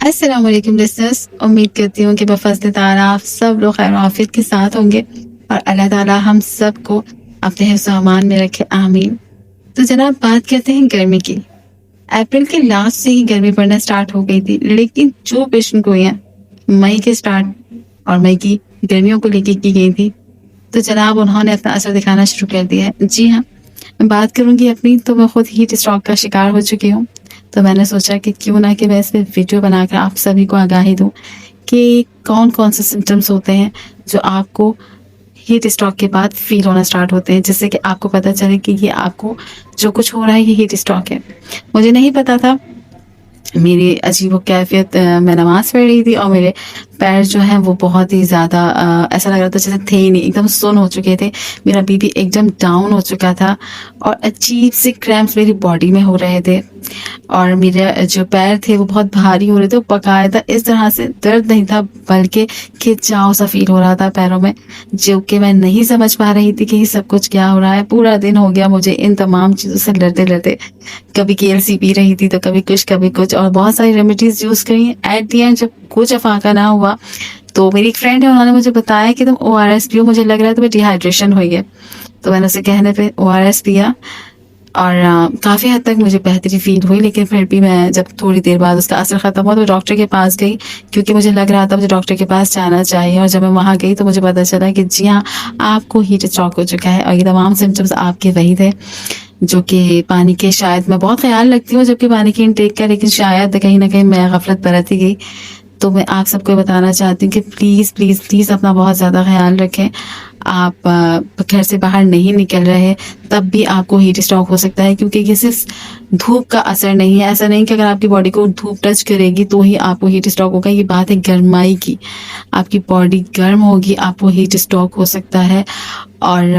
अस्सलाम वालेकुम लिसनर्स। उम्मीद करती हूँ कि बफज़्ल ताला आप सब लोग खैर आफियत के साथ होंगे और अल्लाह ताला हम सबको अपने हिफ्ज़ अमान में रखे, आमीन। तो जनाब, बात करते हैं गर्मी की। अप्रैल के लास्ट से ही गर्मी पड़ना स्टार्ट हो गई थी, लेकिन जो पेशन गोइयाँ मई के स्टार्ट और मई की गर्मियों को लेके की गई थी, तो जनाब उन्होंने अपना असर दिखाना शुरू कर दिया है। जी हाँ, मैं बात करूँगी अपनी, तो मैं खुद हीट स्ट्रोक का शिकार हो चुकी हूँ। तो मैंने सोचा कि क्यों ना कि मैं इस पे वीडियो बनाकर आप सभी को आगाही दूँ कि कौन-कौन से सिम्पटम्स होते हैं जो आपको हीट स्ट्रोक के बाद फ़ील होना स्टार्ट होते हैं, जिससे कि आपको पता चले कि ये आपको जो कुछ हो रहा है ये हीट स्ट्रोक है। मुझे नहीं पता था। मेरी अजीब-ओ-कैफ़ियत मैं नमाज़ पढ़ रही थी और मेरे पैर जो हैं वो बहुत ही ज़्यादा ऐसा लग रहा था जैसे थे ही नहीं, एकदम सुन्न हो चुके थे। मेरा बीपी एकदम डाउन हो चुका था और अजीब से क्रैम्प्स मेरी बॉडी में हो रहे थे और मेरे जो पैर थे वो बहुत भारी हो रहे थे। बाकायदा इस तरह से दर्द नहीं था, बल्कि खिंचाव सा फ़ील हो रहा था पैरों में, जो कि मैं नहीं समझ पा रही थी कि ये सब कुछ क्या हो रहा है। पूरा दिन हो गया मुझे इन तमाम चीज़ों से लड़ते-लड़ते। कभी केएलसी पी रही थी, तो कभी कुछ और बहुत सारी रेमेडीज़ यूज़ करी। एट द एंड जब कुछ अफ़ाका ना हुआ, तो मेरी एक फ्रेंड है, उन्होंने मुझे बताया कि तुम ओआरएस पियो, मुझे लग रहा है तुम्हें डिहाइड्रेशन हुई है। तो मैंने उसे कहने पे ओआरएस पिया और काफ़ी हद तक मुझे बेहतरी फ़ील हुई, लेकिन फिर भी मैं जब थोड़ी देर बाद उसका असर ख़त्म हुआ तो मैं डॉक्टर के पास गई, क्योंकि मुझे लग रहा था मुझे डॉक्टर के पास जाना चाहिए। और जब मैं वहाँ गई तो मुझे पता चला कि जी हाँ, आपको हीट स्ट्रोक हो चुका है और ये तमाम सिम्पटम्स आपके वही थे, जो कि पानी के शायद मैं बहुत ख़्याल रखती हूँ जबकि पानी की इनटेक का, लेकिन शायद कहीं न कहीं मैं गफ़लत बरत ही गई। तो मैं आप सबको बताना चाहती हूँ कि प्लीज़, प्लीज़, प्लीज़ अपना बहुत ज़्यादा ख़्याल रखें। आप घर से बाहर नहीं निकल रहे, तब भी आपको हीट स्ट्रोक हो सकता है, क्योंकि ये सिर्फ़ धूप का असर नहीं है। ऐसा नहीं कि अगर आपकी बॉडी को धूप टच करेगी तो ही आपको हीट स्ट्रोक होगा, ये बात है गरमाई की। आपकी बॉडी गर्म होगी, आपको हीट स्ट्रोक हो सकता है। और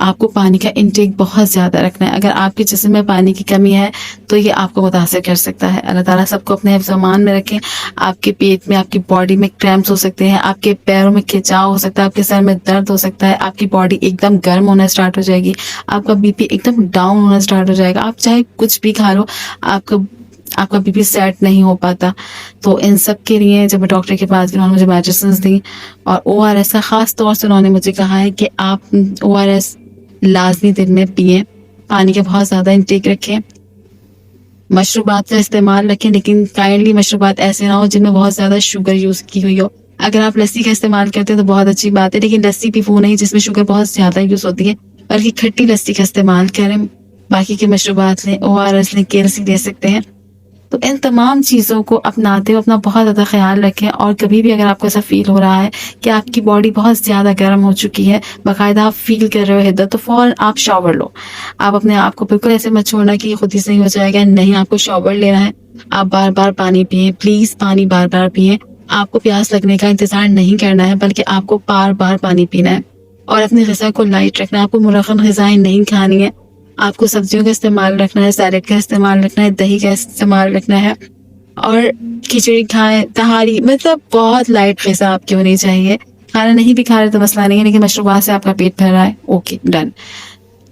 आपको पानी का इंटेक बहुत ज़्यादा रखना है। अगर आपके जिस्म में पानी की कमी है तो ये आपको मुतासिर कर सकता है। अल्लाह ताला सबको अपने हिफ्ज़-ओ-अमान में रखें। आपके पेट में, आपकी बॉडी में क्रैम्प्स हो सकते हैं, आपके पैरों में खिंचाव हो सकता है, आपके सर में दर्द हो सकता है, आपकी बॉडी एकदम गर्म होना स्टार्ट हो जाएगी, आपका बीपी एकदम डाउन होना स्टार्ट हो जाएगा। आप चाहे कुछ भी खा लो, आपका आपका बीपी सेट नहीं हो पाता। तो इन सब के लिए जब मैं डॉक्टर के पास गई, उन्होंने मुझे मेडिसिन्स दी और ओआरएस का ख़ास तौर से उन्होंने मुझे कहा है कि आप ओआरएस लाज़मी दिन में पिएँ, पानी का बहुत ज़्यादा इंटेक रखें, मशरूबात का इस्तेमाल रखें, लेकिन काइंडली मशरूबात ऐसे ना हो जिनमें बहुत ज़्यादा शुगर यूज़ की हुई हो। अगर आप लस्सी का इस्तेमाल करते हैं तो बहुत अच्छी बात है, लेकिन लस्सी भी वो नहीं जिसमें शुगर बहुत ज़्यादा यूज़ होती है, बल्कि खट्टी लस्सी का इस्तेमाल करें। बाकी के मशरूबात लें, ओआरएस लें, केएलसी ले सकते हैं। तो इन तमाम चीज़ों को अपनाते हुए अपना बहुत ज़्यादा ख़्याल रखें और कभी भी अगर आपको ऐसा फ़ील हो रहा है कि आपकी बॉडी बहुत ज़्यादा गर्म हो चुकी है, बाकायदा आप फ़ील कर रहे हो हिद्दत, तो फ़ौरन आप शॉवर लो। आप अपने आप को बिल्कुल ऐसे मत छोड़ना कि ये खुद ही सही हो जाएगा, नहीं, आपको शॉवर लेना है। आप बार-बार पानी पिएँ, प्लीज़ पानी बार-बार पिएँ। आपको प्यास लगने का इंतज़ार नहीं करना है, बल्कि आपको बार-बार पानी पीना है और अपनी ग़िज़ा को लाइट रखना है। आपको मुरक्खन ग़िज़ाएँ नहीं खानी है। आपको सब्जियों का इस्तेमाल रखना है, सैलेड का इस्तेमाल रखना है, दही का इस्तेमाल रखना है और खिचड़ी खाएँ, तहारी, मतलब बहुत लाइट ग़िज़ा आपकी होनी चाहिए। खाना नहीं भी खा रहे तो मसला नहीं है, लेकिन मशरूबात से आपका पेट भर रहा है, ओके डन।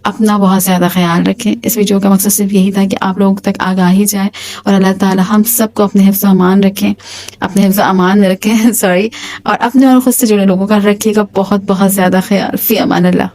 अपना बहुत ज़्यादा ख़्याल रखें। इस वीडियो का मकसद सिर्फ़ यही था कि आप लोगों तक आगाही जाए और अल्लाह ताला हम सबको अपने हिफ्ज़-ओ-अमान रखें, अपने हिफ्ज़-ओ-अमान में रखें सॉरी, और अपने और खुद से जुड़े लोगों का रखिएगा बहुत बहुत ज़्यादा ख़्याल। फ़ी अमान अल्लाह।